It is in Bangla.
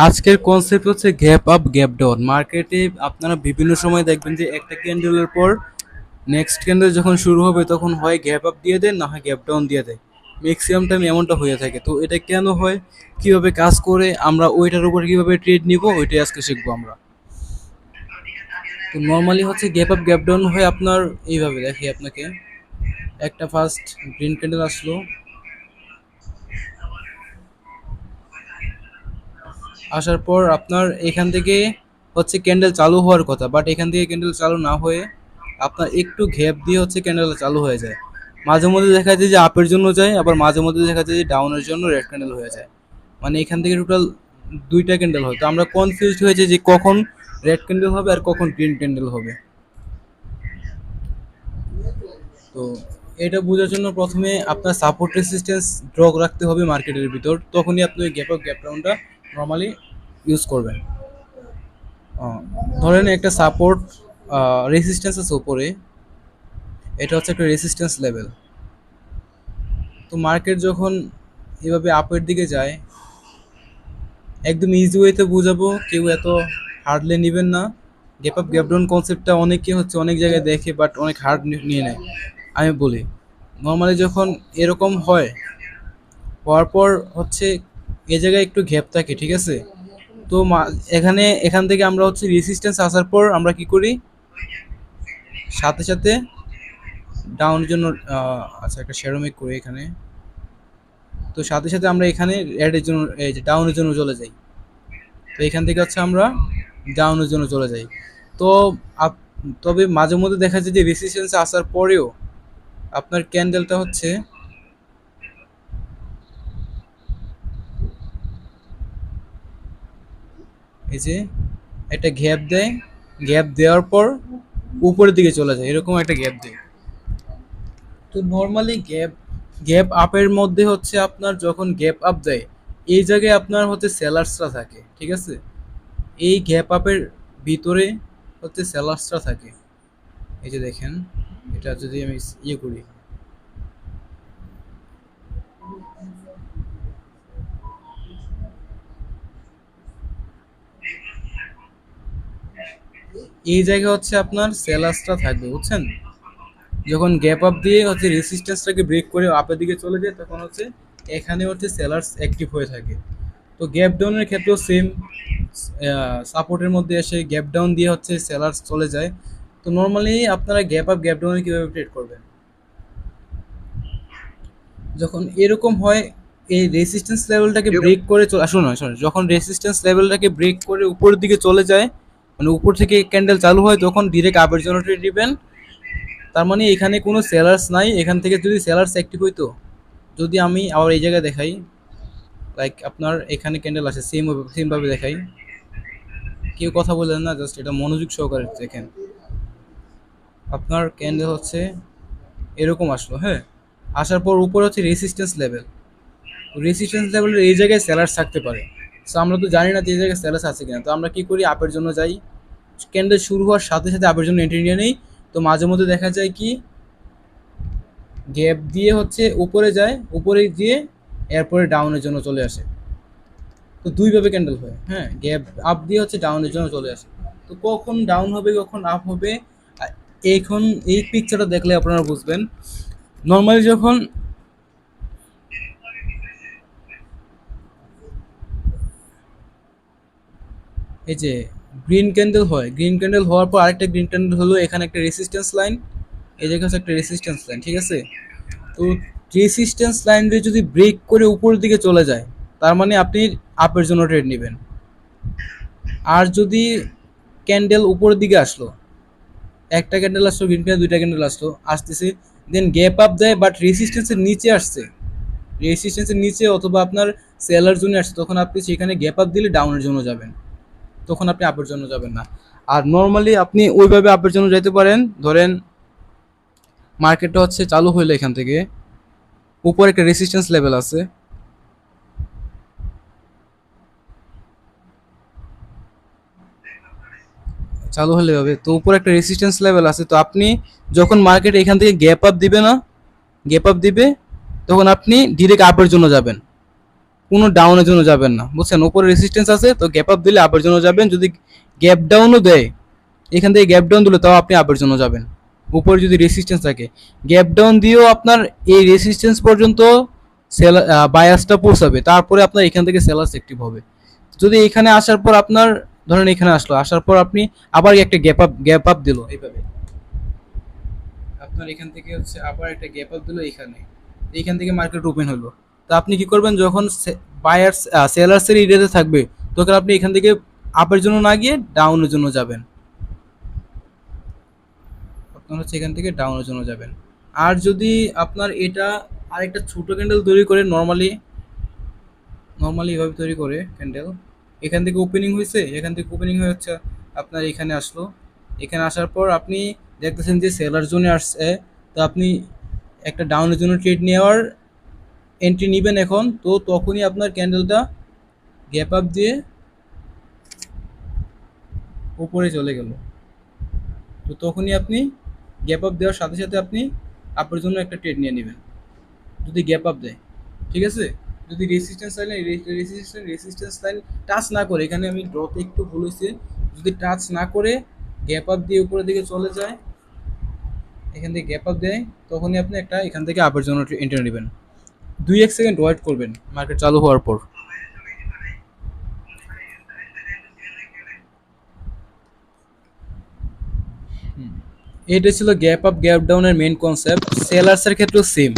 আজকের কনসেপ্ট হচ্ছে গ্যাপ আপ গ্যাপ ডাউন। মার্কেটে আপনারা বিভিন্ন সময় দেখবেন যে একটা ক্যান্ডেলের পর নেক্সট ক্যান্ডেল যখন শুরু হবে তখন হয় গ্যাপ আপ দিয়ে দেয়, না হয় গ্যাপ ডাউন দিয়ে দেয়। ম্যাক্সিমাম টাইম এমনটা হয়ে থাকে। তো এটা কেন হয়, কিভাবে কাজ করে, আমরা ওইটার উপর কিভাবে ট্রেড নিব, ওইটাই আজকে শিখবো আমরা। তো নর্মালি হচ্ছে গ্যাপ আপ গ্যাপ ডাউন হয় আপনার এইভাবে। দেখি আপনাকে, একটা ফার্স্ট গ্রিন ক্যান্ডেল আসলো, আসার পর আপনার এখান থেকে হচ্ছে ক্যান্ডেল চালু হওয়ার কথা, বাট এখান থেকে ক্যান্ডেল চালু না হয়ে আপনার একটু গ্যাপ দিয়ে হচ্ছে ক্যান্ডেল চালু হয়ে যায়। মাঝে মধ্যে দেখা যায় যে আপের জন্য যায়, আবার মাঝে মধ্যে দেখা যায় যে ডাউনের জন্য রেড ক্যান্ডেল হয়ে যায়। মানে এখান থেকে টোটাল দুইটা ক্যান্ডেল হয়। তো আমরা কনফিউজড হয়েছে যে কখন রেড ক্যান্ডেল হবে আর কখন গ্রিন ক্যান্ডেল হবে। তো এটা বোঝার জন্য প্রথমে আপনার সাপোর্ট রেসিস্ট্যান্স ড্র রাখতে হবে মার্কেটের ভিতর, তখনই আপনি ওই গ্যাপ আপ গ্যাপ ডাউনটা নর্মালি ইউজ করবেন। ধরেন একটা সাপোর্ট রেসিস্ট্যান্স আছে উপরে, এটা হচ্ছে একটা রেসিস্ট্যান্স লেভেল। তো মার্কেট যখন এভাবে আপের দিকে যায়, একদম ইজি ওয়েতে বুঝাবো, কেউ এত হার্ডলি নেবেন না। গ্যাপ আপ গ্যাপ ডাউন কনসেপ্টটা অনেকে হচ্ছে অনেক জায়গায় দেখে, বাট অনেক হার্ড নিয়ে নেয়। আমি বলি, নর্মালি যখন এরকম হয়, হওয়ার পর হচ্ছে এ জায়গায় একটু গ্যাপ থাকে, ঠিক আছে। তো এখান থেকে আমরা হচ্ছে রেসিস্ট্যান্স আসার পর আমরা কি করি, সাথে সাথে ডাউনের জন্য আচ্ছা একটা শ্যাডো করি এখানে। তো সাথে সাথে আমরা এখানে রেডের জন্য, এই যে ডাউনের জন্য চলে যাই। তো এখান থেকে হচ্ছে আমরা ডাউনের জন্য চলে যাই। তো তবে মাঝে মধ্যে দেখা যায় যে রেসিস্ট্যান্স আসার পরেও আপনার ক্যান্ডেলটা হচ্ছে এই যে একটা গ্যাপ দেয়, গ্যাপ দেওয়ার পর উপরের দিকে চলে যায়, এরকম একটা গ্যাপ দেয়। তো নর্মালি গ্যাপ গ্যাপ আপের মধ্যে হচ্ছে আপনার যখন গ্যাপ আপ দেয়, এই জায়গায় আপনার হচ্ছে সেলার্সরা থাকে, ঠিক আছে। এই গ্যাপ আপের ভিতরে হচ্ছে সেলার্সরা থাকে। এই যে দেখেন, এটা যদি আমি ইয়ে করি, এই জায়গায় হচ্ছে আপনার সেলার্সরা থাকবে, বুঝছেন। যখন গ্যাপ আপ দিয়ে হচ্ছে রেসিস্ট্যান্সটাকে ব্রেক করে আপের দিকে চলে যায়, তখন হচ্ছে এখানে হচ্ছে সেলার্স অ্যাক্টিভ হয়ে থাকে। তো গ্যাপ ডাউনের ক্ষেত্রেও সেম, সাপোর্টের মধ্যে এসে গ্যাপ ডাউন দিয়ে হচ্ছে সেলার্স চলে যায়। তো নর্মালি আপনারা গ্যাপ আপ গ্যাপ ডাউনে কীভাবে ট্রেড করবেন, যখন এরকম হয়, এই রেসিস্ট্যান্স লেভেলটাকে ব্রেক করে শুনুন শুনুন, যখন রেসিস্ট্যান্স লেভেলটাকে ব্রেক করে উপরের দিকে চলে যায়, মানে উপর থেকে ক্যান্ডেল চালু হয়, তখন ডিরেক্ট আপের জন্য ট্রেড দিবেন। তার মানে এখানে কোনো সেলার্স নাই। এখান থেকে যদি সেলার্স অ্যাক্টিভ হইতো, যদি আমি আবার এই জায়গায় দেখাই, লাইক আপনার এখানে ক্যান্ডেল আছে, সেমভাবে দেখাই, কেউ কথা বললেন না, জাস্ট এটা মনোযোগ সহকারে দেখেন। আপনার ক্যান্ডেল হচ্ছে এরকম আসলো, হ্যাঁ। আসার পর উপরে হচ্ছে রেসিস্ট্যান্স লেভেল। রেসিস্ট্যান্স লেভেলের এই জায়গায় সেলার্স থাকতে পারে। সো আমরা তো জানি না যে এই জায়গায় সেলার্স আছে কিনা। তো আমরা কি করি, আপের জন্য যাই, ক্যান্ডেল শুরু হওয়ার সাথে সাথে আপের জন্য এন্ট্রি নিয়ে নেই। তো মাঝে মধ্যে দেখা যায় কি, গ্যাপ দিয়ে হচ্ছে উপরে যায়, উপরে গিয়ে এরপরে ডাউনের জন্য চলে আসে। তো দুইভাবে ক্যান্ডেল হয়, হ্যাঁ, গ্যাপ আপ দিয়ে হচ্ছে ডাউনের জন্য চলে আসে। তো কখন ডাউন হবে কখন আপ হবে, এখন এই পিকচারটা দেখলে আপনারা বুঝবেন। নর্মালি যখন এই যে গ্রিন ক্যান্ডেল হয়, গ্রিন ক্যান্ডেল হওয়ার পর আরেকটা গ্রিন ক্যান্ডেল হলো, এখানে একটা রেসিস্ট্যান্স লাইন, এই জায়গায় হচ্ছে একটা রেসিস্ট্যান্স লাইন, ঠিক আছে। তো রেসিস্ট্যান্স লাইন দিয়ে যদি ব্রেক করে উপরের দিকে চলে যায়, তার মানে আপনি আপের জন্য ট্রেড নেবেন। আর যদি ক্যান্ডেল উপরের দিকে আসলো, একটা ক্যান্ডেল আসলো গ্রিন ক্যান্ডেল, দুইটা ক্যান্ডেল আসলো, আসতেছে, দেন গ্যাপ আপ দেয় বাট রেসিস্ট্যান্সের নিচে আসছে, রেসিস্ট্যান্সের নিচে অথবা আপনার সেলার জন্য আসছে, তখন আপনি সেখানে গ্যাপ আপ দিলে ডাউনের জন্য যাবেন, তখন আপনি আপের জন্য যাবেন না। আর নর্মালি আপনি ওইভাবে আপের জন্য যেতে পারেন। ধরেন মার্কেটটা হচ্ছে চালু হইলো, এখান থেকে উপরে একটা রেসিস্ট্যান্স লেভেল আছে, চালু হলে হবে, তো উপরে একটা রেসিস্ট্যান্স লেভেল আছে। তো আপনি যখন মার্কেট এখান থেকে গ্যাপ আপ দিবে না, গ্যাপ আপ দিবে, তখন আপনি ডিরেক্ট আপের জন্য যাবেন। কোনো ডাউনের জন্য যাবেন না, বুঝছেন? উপরে রেসিস্ট্যান্স আছে তো গ্যাপ আপ দিলে আপের জন্য যাবেন, যদি গ্যাপ ডাউনও দেয় এখান থেকে গ্যাপ ডাউন দিলে তাও আপনি আপের জন্য যাবেন। উপরে যদি রেসিস্ট্যান্স থাকে, গ্যাপ ডাউন দিয়েও আপনার এই রেসিস্ট্যান্স পর্যন্ত সেল বায়াসটা পৌঁছাবে, তারপরে আপনার এখান থেকে সেলার্স অ্যাক্টিভ হবে। যদি এখানে আসার পর আপনার ধরেন এখানে আসলো, আসার পর আপনি আবার একটা গ্যাপ আপ দিল এইভাবে, আপনার এখান থেকে হচ্ছে আবার একটা গ্যাপ আপ দিল এখানে, এইখান থেকে মার্কেট ওপেন হলো। তো আপনি কি করবেন, যখন বায়ার্স সেলার্সের এরিয়াতে থাকবে তখন আপনি এখান থেকে আপের জন্য না গিয়ে ডাউনের জন্য যাবেন, আপনার হচ্ছে এখান থেকে ডাউনের জন্য যাবেন। আর যদি আপনার এটা আরেকটা ছোট ক্যান্ডেল তৈরি করে, নর্মালি এভাবে তৈরি করে ক্যান্ডেল, এখান থেকে ওপেনিং হয়েছে, এখান থেকে ওপেনিং হয়ে হচ্ছে আপনার এখানে আসলো, এখানে আসার পর আপনি দেখতেছেন যে সেলার জোনে আসছে, তো আপনি একটা ডাউনের জন্য ট্রেড নেওয়ার এন্ট্রি নেবেন এখন, তো তখনই আপনার ক্যান্ডেলটা গ্যাপ আপ দিয়ে উপরে চলে গেল, তো তখনই আপনি গ্যাপ আপ দেওয়ার সাথে সাথে আপনি আপনার জন্য একটা ট্রেড নিয়ে নেবেন, যদি গ্যাপ আপ দেয়, ঠিক আছে? যদি রেসিস্ট্যান্স লাইন টাচ না করে, এখানে আমি ড্রতে একটু ভুল হয়েছে, যদি টাচ না করে গ্যাপ আপ দিয়ে উপরের দিকে চলে যায়, এখান থেকে গ্যাপ আপ দেয়, তখনই আপনি একটা এখান থেকে আপের জন্য এন্ট্রি নেবেন। 2-1 সেকেন্ড ওয়েট করবেন মার্কেট চালু হওয়ার পর। এটা ছিল গ্যাপ আপ গ্যাপ ডাউনের মেইন কনসেপ্ট, সেলার্সের ক্ষেত্রেও সেম।